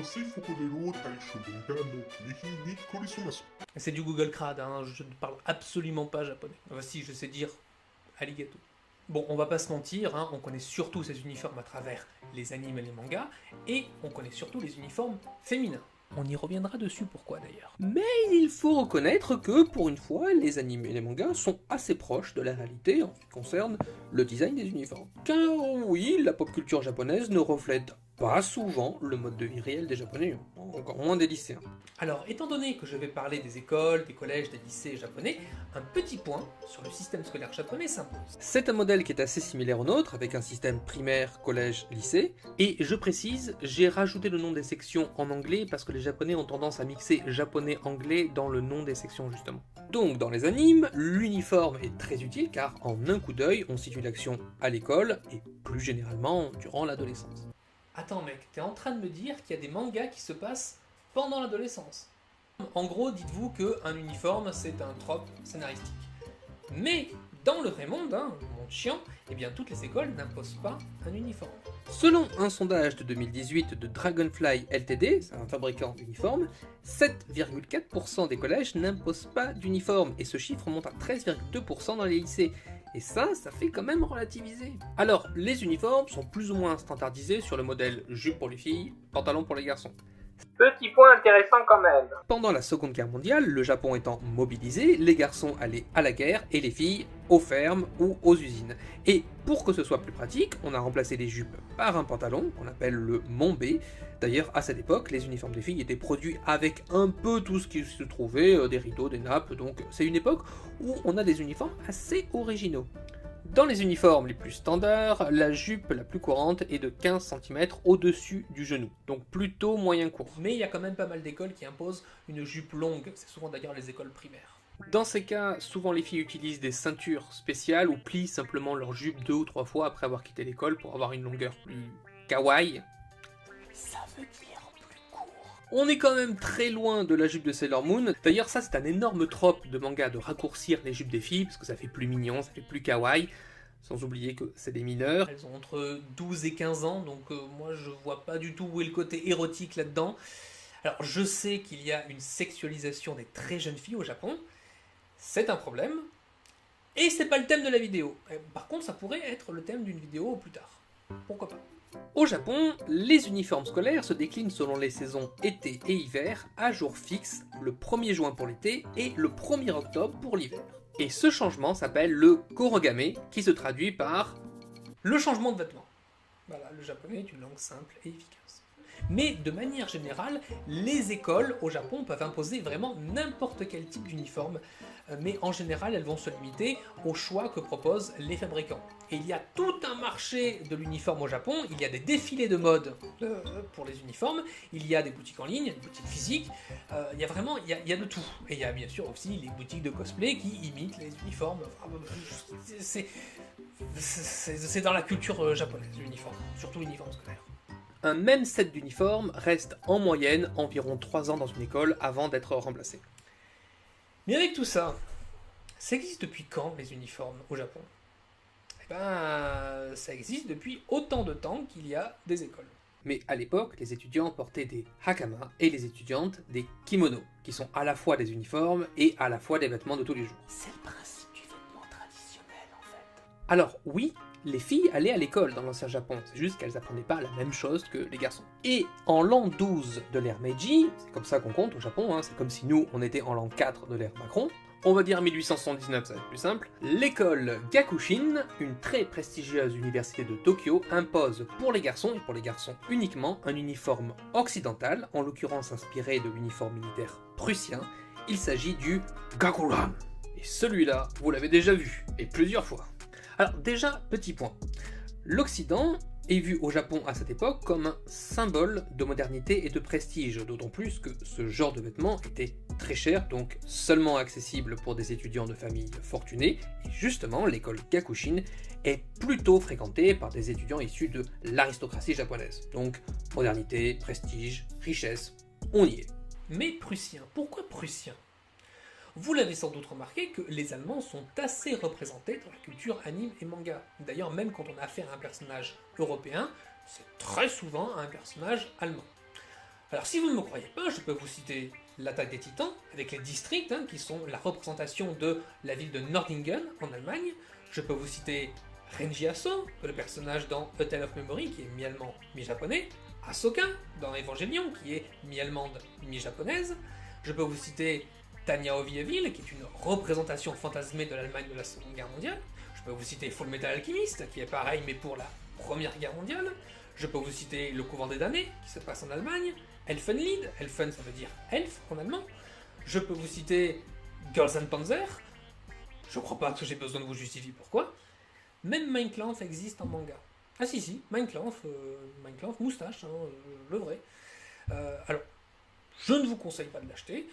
sei fukuderu taisho ga no kihi ni korisumasu. C'est du Google Crade, hein, je ne parle absolument pas japonais. Enfin, si, je sais dire arigato. Bon, on va pas se mentir, hein, on connaît surtout ces uniformes à travers les animes et les mangas, et on connaît surtout les uniformes féminins. On y reviendra dessus pourquoi d'ailleurs. Mais il faut reconnaître que, pour une fois, les animes et les mangas sont assez proches de la réalité en ce qui concerne le design des uniformes. Car oui, la pop culture japonaise ne reflète pas souvent le mode de vie réel des japonais, encore moins des lycéens. Alors, étant donné que je vais parler des écoles, des collèges, des lycées japonais, un petit point sur le système scolaire japonais s'impose. C'est un modèle qui est assez similaire au nôtre, avec un système primaire, collège, lycée. Et je précise, j'ai rajouté le nom des sections en anglais parce que les japonais ont tendance à mixer japonais-anglais dans le nom des sections justement. Donc dans les animes, l'uniforme est très utile car en un coup d'œil, on situe l'action à l'école et plus généralement durant l'adolescence. Attends mec, t'es en train de me dire qu'il y a des mangas qui se passent pendant l'adolescence. En gros, dites-vous qu'un uniforme, c'est un trope scénaristique. Mais dans le vrai monde, hein, le monde chiant, eh bien toutes les écoles n'imposent pas un uniforme. Selon un sondage de 2018 de Dragonfly Ltd, c'est un fabricant d'uniformes, 7,4% des collèges n'imposent pas d'uniforme et ce chiffre monte à 13,2% dans les lycées. Et ça fait quand même relativiser. Alors, les uniformes sont plus ou moins standardisés sur le modèle jupe pour les filles, pantalon pour les garçons. Petit point intéressant quand même. Pendant la Seconde Guerre mondiale, le Japon étant mobilisé, les garçons allaient à la guerre et les filles aux fermes ou aux usines. Et pour que ce soit plus pratique, on a remplacé les jupes par un pantalon qu'on appelle le monbé. D'ailleurs, à cette époque, les uniformes des filles étaient produits avec un peu tout ce qui se trouvait, des rideaux, des nappes, donc c'est une époque où on a des uniformes assez originaux. Dans les uniformes les plus standards, la jupe la plus courante est de 15 cm au-dessus du genou, donc plutôt moyen court. Mais il y a quand même pas mal d'écoles qui imposent une jupe longue, c'est souvent d'ailleurs les écoles primaires. Dans ces cas, souvent les filles utilisent des ceintures spéciales ou plient simplement leur jupe 2 ou 3 fois après avoir quitté l'école pour avoir une longueur plus kawaii. Ça veut dire plus court. On est quand même très loin de la jupe de Sailor Moon. D'ailleurs, ça c'est un énorme trope de manga de raccourcir les jupes des filles parce que ça fait plus mignon, ça fait plus kawaii. Sans oublier que c'est des mineurs. Elles ont entre 12 et 15 ans, donc moi je vois pas du tout où est le côté érotique là-dedans. Alors je sais qu'il y a une sexualisation des très jeunes filles au Japon, c'est un problème, et c'est pas le thème de la vidéo. Par contre ça pourrait être le thème d'une vidéo plus tard. Pourquoi pas. Au Japon, les uniformes scolaires se déclinent selon les saisons été et hiver, à jour fixe, le 1er juin pour l'été et le 1er octobre pour l'hiver. Et ce changement s'appelle le korogame, qui se traduit par le changement de vêtements. Voilà, le japonais est une langue simple et efficace. Mais de manière générale, les écoles au Japon peuvent imposer vraiment n'importe quel type d'uniforme, mais en général elles vont se limiter au choix que proposent les fabricants. Et il y a tout un marché de l'uniforme au Japon, il y a des défilés de mode pour les uniformes, il y a des boutiques en ligne, des boutiques physiques, il y a vraiment, il y a de tout. Et il y a bien sûr aussi les boutiques de cosplay qui imitent les uniformes. C'est dans la culture japonaise, l'uniforme, surtout l'uniforme scolaire. un même set d'uniformes reste en moyenne environ 3 ans dans une école avant d'être remplacé. Mais avec tout ça, ça existe depuis quand les uniformes au Japon? Eh ben, ça existe depuis autant de temps qu'il y a des écoles. Mais à l'époque, les étudiants portaient des hakama et les étudiantes des kimonos, qui sont à la fois des uniformes et à la fois des vêtements de tous les jours. C'est le principe du vêtement traditionnel en fait. Alors oui, les filles allaient à l'école dans l'ancien Japon, c'est juste qu'elles apprenaient pas la même chose que les garçons. Et en l'an 12 de l'ère Meiji, c'est comme ça qu'on compte au Japon, hein, c'est comme si nous on était en l'an 4 de l'ère Macron, on va dire 1879, ça va être plus simple, l'école Gakushin, une très prestigieuse université de Tokyo, impose pour les garçons, et pour les garçons uniquement, un uniforme occidental, en l'occurrence inspiré de l'uniforme militaire prussien, il s'agit du Gakuran. Et celui-là, vous l'avez déjà vu, et plusieurs fois. Alors déjà, petit point, l'Occident est vu au Japon à cette époque comme un symbole de modernité et de prestige, d'autant plus que ce genre de vêtements était très cher, donc seulement accessible pour des étudiants de familles fortunées, et justement l'école Gakushin est plutôt fréquentée par des étudiants issus de l'aristocratie japonaise, donc modernité, prestige, richesse, on y est. Mais prussien, pourquoi prussien? Vous l'avez sans doute remarqué que les Allemands sont assez représentés dans la culture anime et manga. D'ailleurs, même quand on a affaire à un personnage européen, c'est très souvent un personnage allemand. Alors si vous ne me croyez pas, je peux vous citer l'attaque des Titans, avec les districts, hein, qui sont la représentation de la ville de Nordlingen, en Allemagne. Je peux vous citer Renji Aso, le personnage dans A Tale of Memory, qui est mi-allemand, mi-japonais. Ahsoka, dans Evangelion, qui est mi-allemande, mi-japonaise. Je peux vous citer Tanya Ovieville, qui est une représentation fantasmée de l'Allemagne de la Seconde Guerre mondiale. Je peux vous citer Full Metal Alchemist, qui est pareil, mais pour la Première Guerre mondiale. Je peux vous citer Le Couvent des Damnés, qui se passe en Allemagne. Elfenlied, Elfen ça veut dire elfe en allemand. Je peux vous citer Girls and Panzer. Je crois pas que j'ai besoin de vous justifier pourquoi. Même Mein Kampf existe en manga. Ah si, Mein Kampf, moustache, hein, le vrai. Alors, je ne vous conseille pas de l'acheter.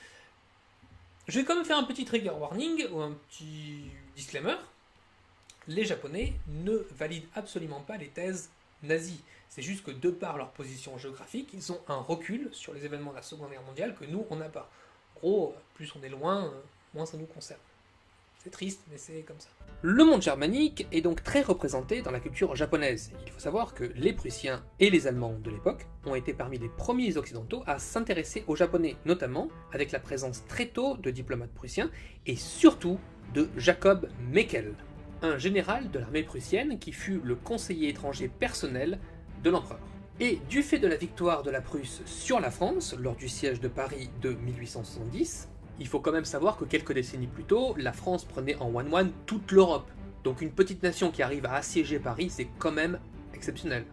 Je vais quand même faire un petit trigger warning, ou un petit disclaimer. Les Japonais ne valident absolument pas les thèses nazies. C'est juste que de par leur position géographique, ils ont un recul sur les événements de la Seconde Guerre mondiale que nous, on n'a pas. En gros, plus on est loin, moins ça nous concerne. C'est triste, mais c'est comme ça. Le monde germanique est donc très représenté dans la culture japonaise. Il faut savoir que les Prussiens et les Allemands de l'époque ont été parmi les premiers occidentaux à s'intéresser aux Japonais, notamment avec la présence très tôt de diplomates prussiens et surtout de Jacob Meckel, un général de l'armée prussienne qui fut le conseiller étranger personnel de l'empereur. Et du fait de la victoire de la Prusse sur la France lors du siège de Paris de 1870, il faut quand même savoir que quelques décennies plus tôt, la France prenait en one-one toute l'Europe. Donc une petite nation qui arrive à assiéger Paris, c'est quand même exceptionnel.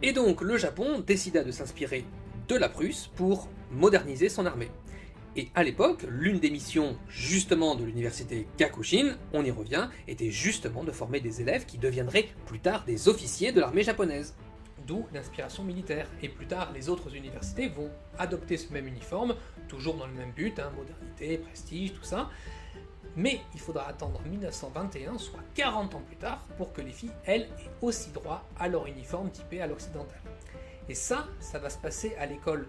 Et donc le Japon décida de s'inspirer de la Prusse pour moderniser son armée. Et à l'époque, l'une des missions justement de l'université Gakushin, on y revient, était justement de former des élèves qui deviendraient plus tard des officiers de l'armée japonaise. D'où l'inspiration militaire. Et plus tard, les autres universités vont adopter ce même uniforme, toujours dans le même but, hein, modernité, prestige, tout ça. Mais il faudra attendre 1921, soit 40 ans plus tard, pour que les filles, elles, aient aussi droit à leur uniforme typé à l'occidental. Et ça va se passer à l'école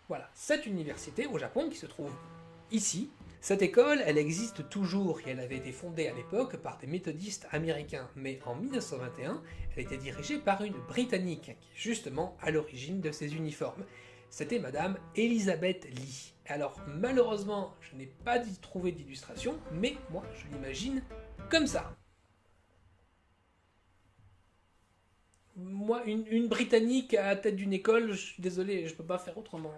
Voilà, cette université au Japon qui se trouve ici. Cette école, elle existe toujours et elle avait été fondée à l'époque par des méthodistes américains, mais en 1921, elle était dirigée par une Britannique, qui est justement à l'origine de ces uniformes. C'était Madame Elizabeth Lee. Alors malheureusement, je n'ai pas trouvé d'illustration, mais moi je l'imagine comme ça. Moi, une Britannique à la tête d'une école, je suis désolé, je peux pas faire autrement.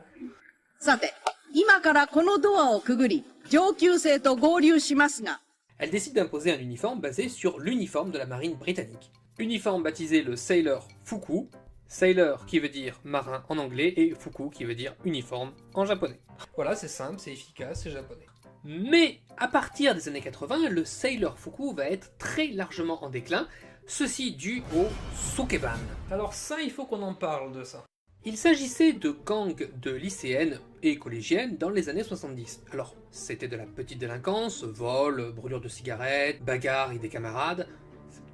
さて、今からこのドアをくぐり、上級生と合流しますが、 Elle décide d'imposer un uniforme basé sur l'uniforme de la marine britannique. Uniforme baptisé le Sailor Fuku, Sailor qui veut dire marin en anglais et Fuku qui veut dire uniforme en japonais. Voilà, c'est simple, c'est efficace, c'est japonais. Mais à partir des années 80, le Sailor Fuku va être très largement en déclin, ceci dû au Sukeban. Alors ça, il faut qu'on en parle de ça. Il s'agissait de gangs de lycéennes et collégiennes dans les années 70. Alors, c'était de la petite délinquance, vol, brûlure de cigarettes, bagarres avec des camarades.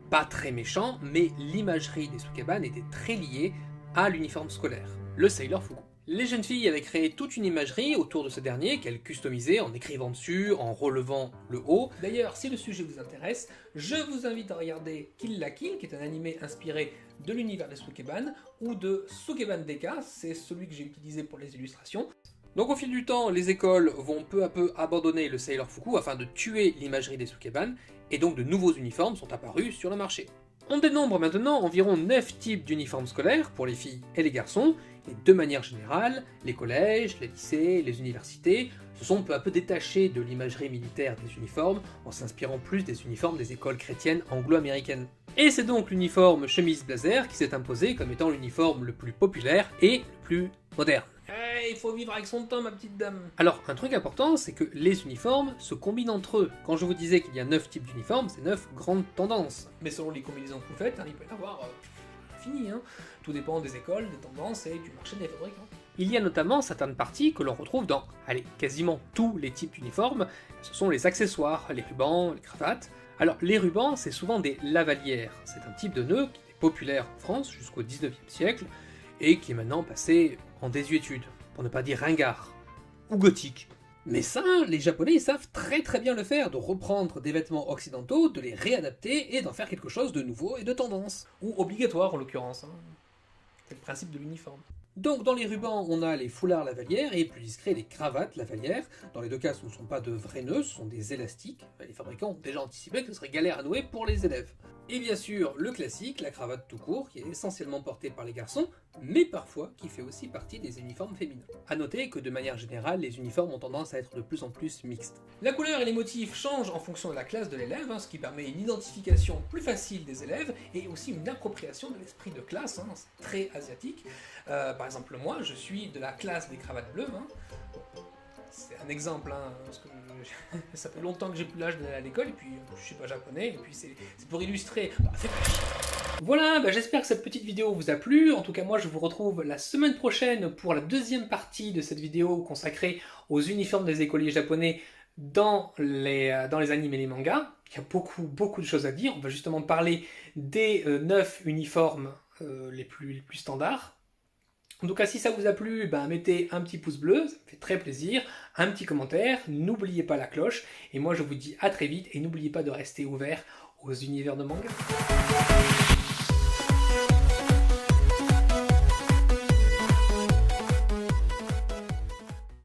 Pas très méchant, mais l'imagerie des Sukeban était très liée à l'uniforme scolaire, le Sailor Fuku. Les jeunes filles avaient créé toute une imagerie autour de ce dernier qu'elles customisaient en écrivant dessus, en relevant le haut. D'ailleurs, si le sujet vous intéresse, je vous invite à regarder Kill la Kill, qui est un animé inspiré de l'univers des Sukeban, ou de Sukeban Deka, c'est celui que j'ai utilisé pour les illustrations. Donc au fil du temps, les écoles vont peu à peu abandonner le Sailor Fuku afin de tuer l'imagerie des Sukeban, et donc de nouveaux uniformes sont apparus sur le marché. On dénombre maintenant environ 9 types d'uniformes scolaires pour les filles et les garçons, et de manière générale, les collèges, les lycées, les universités se sont peu à peu détachés de l'imagerie militaire des uniformes en s'inspirant plus des uniformes des écoles chrétiennes anglo-américaines. Et c'est donc l'uniforme chemise blazer qui s'est imposé comme étant l'uniforme le plus populaire et le plus moderne. Il faut vivre avec son temps, ma petite dame. Alors, un truc important, c'est que les uniformes se combinent entre eux. Quand je vous disais qu'il y a 9 types d'uniformes, c'est 9 grandes tendances. Mais selon les combinaisons que vous faites, il peut y en avoir fini. Tout dépend des écoles, des tendances et du marché des fabricants. Il y a notamment certaines parties que l'on retrouve dans, quasiment tous les types d'uniformes. Ce sont les accessoires, les rubans, les cravates. Alors, les rubans, c'est souvent des lavalières. C'est un type de nœud qui était populaire en France jusqu'au 19e siècle et qui est maintenant passé en désuétude, pour ne pas dire ringard, ou gothique, Mais ça, les Japonais ils savent très très bien le faire, de reprendre des vêtements occidentaux, de les réadapter et d'en faire quelque chose de nouveau et de tendance. Ou obligatoire en l'occurrence. Hein. C'est le principe de l'uniforme. Donc dans les rubans, on a les foulards lavalières et plus discret les cravates lavalières. Dans les deux cas, ce ne sont pas de vrais nœuds, ce sont des élastiques. Les fabricants ont déjà anticipé que ce serait galère à nouer pour les élèves. Et bien sûr, le classique, la cravate tout court, qui est essentiellement portée par les garçons, mais parfois qui fait aussi partie des uniformes féminins. A noter que de manière générale, les uniformes ont tendance à être de plus en plus mixtes. La couleur et les motifs changent en fonction de la classe de l'élève, hein, ce qui permet une identification plus facile des élèves et aussi une appropriation de l'esprit de classe, hein, c'est très asiatique. Par exemple, moi, je suis de la classe des cravates bleues. Hein. C'est un exemple, hein, parce que ça fait longtemps que j'ai plus l'âge d'aller à l'école, et puis je suis pas japonais, et puis c'est pour illustrer. Bah, fais pas chier. Voilà, bah, j'espère que cette petite vidéo vous a plu. En tout cas, moi, je vous retrouve la semaine prochaine pour la deuxième partie de cette vidéo consacrée aux uniformes des écoliers japonais dans les animes et les mangas. Il y a beaucoup de choses à dire. On va justement parler des 9 uniformes les plus standards. En tout cas, si ça vous a plu, mettez un petit pouce bleu, ça me fait très plaisir, un petit commentaire, n'oubliez pas la cloche, et moi je vous dis à très vite, et n'oubliez pas de rester ouvert aux univers de manga.